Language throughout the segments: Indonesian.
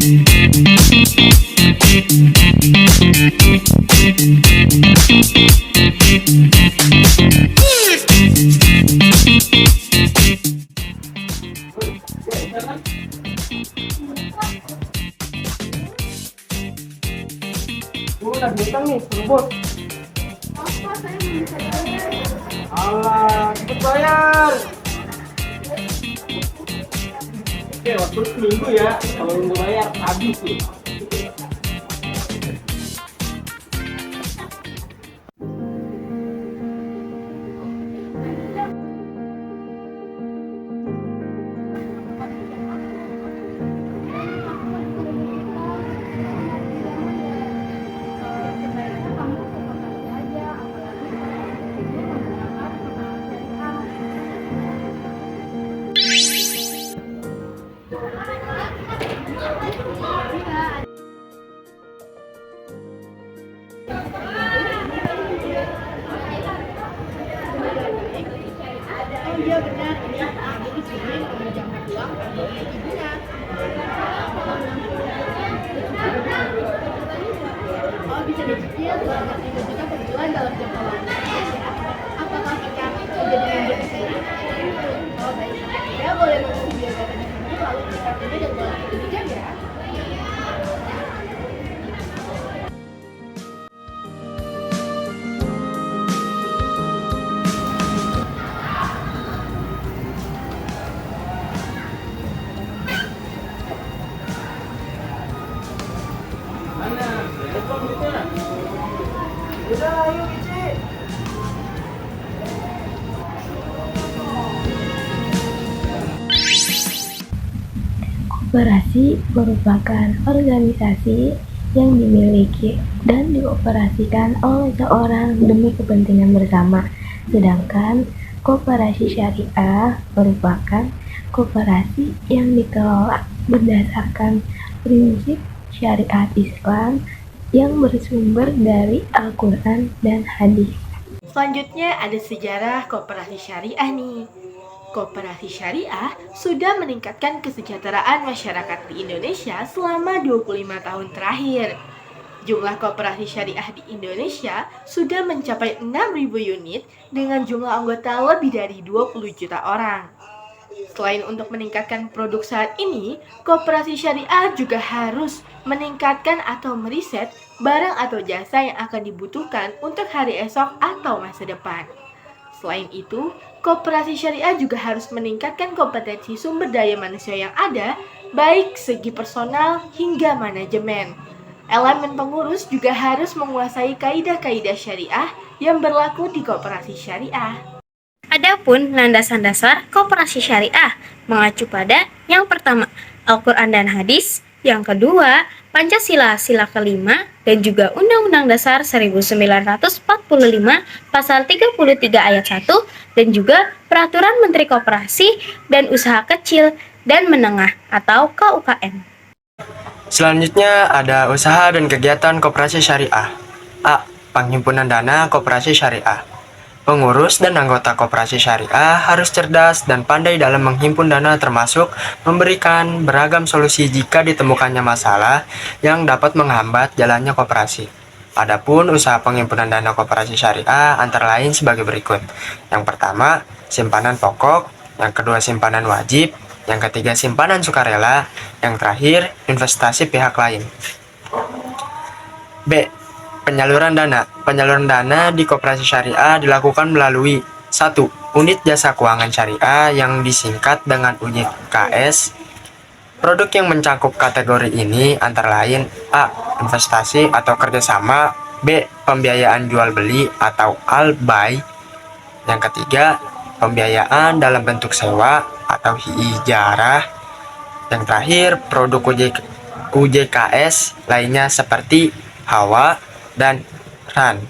Udah hutang nih, bos. Alah, cepet bayar. Oke, waktu seminggu ya. Kalau nunggu bayar, habis tuh. Iya benar, ini jadi sini meminjamkan uang dari ibunya. Oh bisa dicicil sebanyak 5 juta per bulan dalam jangka waktu. Apakah kita jadi member di sini? Oh baik, ya boleh masuk biaya di sini lalu kita pilih jadwal pinjam ya. Mana? Betul duitnya. Udah, ayo Bici. Koperasi merupakan organisasi yang dimiliki dan dioperasikan oleh seorang demi kepentingan bersama. Sedangkan koperasi syariah merupakan koperasi yang dikelola berdasarkan prinsip syariat Islam yang bersumber dari Al-Quran dan hadis. Selanjutnya ada sejarah koperasi syariah nih. Koperasi syariah sudah meningkatkan kesejahteraan masyarakat di Indonesia selama 25 tahun terakhir. Jumlah koperasi syariah di Indonesia sudah mencapai 6.000 unit dengan jumlah anggota lebih dari 20 juta orang. Selain untuk meningkatkan produk saat ini, koperasi syariah juga harus meningkatkan atau meriset barang atau jasa yang akan dibutuhkan untuk hari esok atau masa depan. Selain itu, koperasi syariah juga harus meningkatkan kompetensi sumber daya manusia yang ada, baik segi personal hingga manajemen. Elemen pengurus juga harus menguasai kaidah-kaidah syariah yang berlaku di koperasi syariah. Adapun landasan dasar koperasi syariah mengacu pada yang pertama, Al-Quran dan hadis, yang kedua, Pancasila sila kelima, dan juga Undang-Undang Dasar 1945 pasal 33 ayat 1, dan juga Peraturan Menteri Koperasi dan Usaha Kecil dan Menengah atau KUKM. Selanjutnya ada usaha dan kegiatan koperasi syariah. A. Penghimpunan dana koperasi syariah. Pengurus dan anggota koperasi syariah harus cerdas dan pandai dalam menghimpun dana, termasuk memberikan beragam solusi jika ditemukannya masalah yang dapat menghambat jalannya koperasi. Adapun usaha penghimpunan dana koperasi syariah antara lain sebagai berikut. Yang pertama, simpanan pokok. Yang kedua, simpanan wajib. Yang ketiga, simpanan sukarela. Yang terakhir, investasi pihak lain. B. Penyaluran dana. Penyaluran dana di koperasi syariah dilakukan melalui 1. Unit jasa keuangan syariah yang disingkat dengan UJKS. Produk yang mencakup kategori ini antara lain A. Investasi atau kerjasama. B. Pembiayaan jual beli atau al-bay. Yang ketiga, pembiayaan dalam bentuk sewa atau ijarah. Yang terakhir, produk UJKS lainnya seperti hawa dan ran.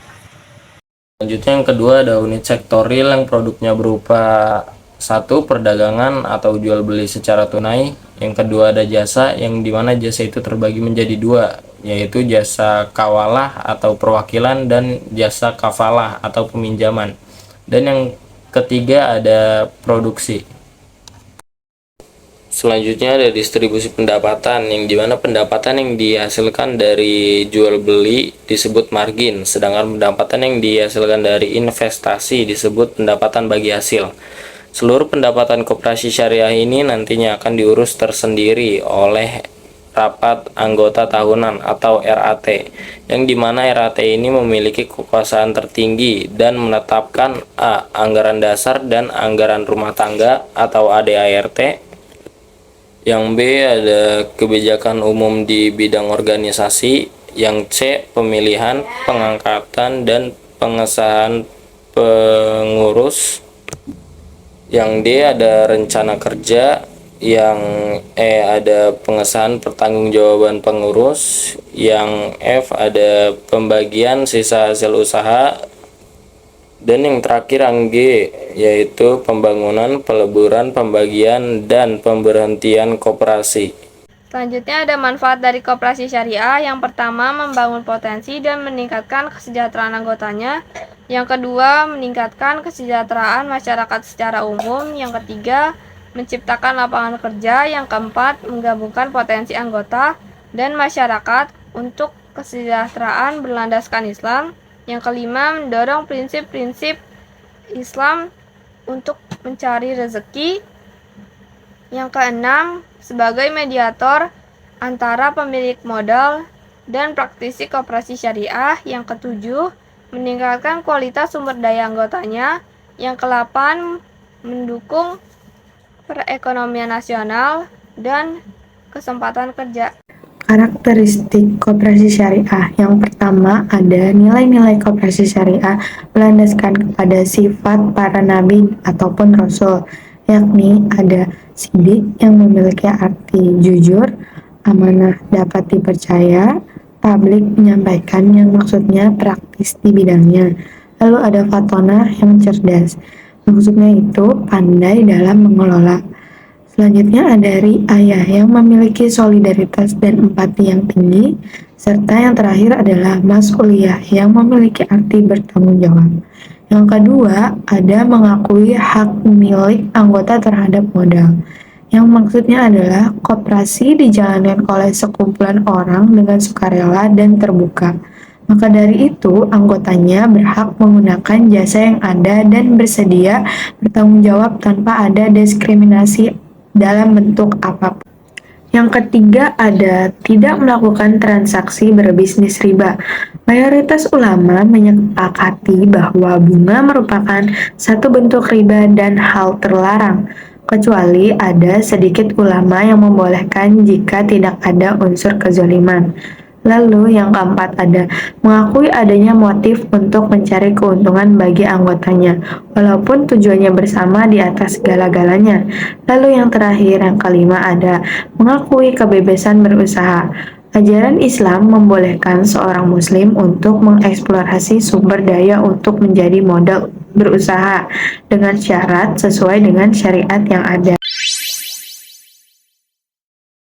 Selanjutnya yang kedua ada unit sektoril yang produknya berupa 1. Perdagangan atau jual beli secara tunai. Yang kedua ada jasa, yang dimana jasa itu terbagi menjadi 2, yaitu jasa kawalah atau perwakilan dan jasa kafalah atau peminjaman. Dan yang ketiga ada produksi. Selanjutnya ada distribusi pendapatan, yang dimana pendapatan yang dihasilkan dari jual beli disebut margin, sedangkan pendapatan yang dihasilkan dari investasi disebut pendapatan bagi hasil. Seluruh pendapatan koperasi syariah ini nantinya akan diurus tersendiri oleh rapat anggota tahunan atau RAT, yang dimana RAT ini memiliki kekuasaan tertinggi dan menetapkan A. anggaran dasar dan anggaran rumah tangga atau ADART, yang B. ada kebijakan umum di bidang organisasi, yang C. pemilihan, pengangkatan, dan pengesahan pengurus, yang D. ada rencana kerja, yang E. ada pengesahan pertanggungjawaban pengurus, yang F. ada pembagian sisa hasil usaha, dan yang terakhir yang G, yaitu pembangunan, peleburan, pembagian, dan pemberhentian koperasi. Selanjutnya ada manfaat dari koperasi syariah. Yang pertama, membangun potensi dan meningkatkan kesejahteraan anggotanya. Yang kedua, meningkatkan kesejahteraan masyarakat secara umum. Yang ketiga, menciptakan lapangan kerja. Yang keempat, menggabungkan potensi anggota dan masyarakat untuk kesejahteraan berlandaskan Islam. Yang kelima, mendorong prinsip-prinsip Islam untuk mencari rezeki. Yang keenam, sebagai mediator antara pemilik modal dan praktisi koperasi syariah. Yang ketujuh, meningkatkan kualitas sumber daya anggotanya. Yang kedelapan, mendukung perekonomian nasional dan kesempatan kerja. Karakteristik koperasi syariah. Yang pertama, ada nilai-nilai koperasi syariah berlandaskan kepada sifat para nabi ataupun rasul, yakni ada sidik yang memiliki arti jujur, amanah dapat dipercaya, publik menyampaikan yang maksudnya praktis di bidangnya. Lalu ada fatonah yang cerdas, maksudnya itu pandai dalam mengelola. Selanjutnya ada riayah yang memiliki solidaritas dan empati yang tinggi, serta yang terakhir adalah mas'uliyah yang memiliki arti bertanggung jawab. Yang kedua, ada mengakui hak milik anggota terhadap modal, yang maksudnya adalah koperasi dijalankan oleh sekumpulan orang dengan sukarela dan terbuka. Maka dari itu, anggotanya berhak menggunakan jasa yang ada dan bersedia bertanggung jawab tanpa ada diskriminasi dalam bentuk apapun. Yang ketiga ada tidak melakukan transaksi berbisnis riba. Mayoritas ulama menyepakati bahwa bunga merupakan satu bentuk riba dan hal terlarang, kecuali ada sedikit ulama yang membolehkan jika tidak ada unsur kezaliman. Lalu yang keempat ada mengakui adanya motif untuk mencari keuntungan bagi anggotanya, walaupun tujuannya bersama di atas segala-galanya. Lalu yang terakhir, yang kelima ada mengakui kebebasan berusaha. Ajaran Islam membolehkan seorang muslim untuk mengeksplorasi sumber daya untuk menjadi modal berusaha dengan syarat sesuai dengan syariat yang ada.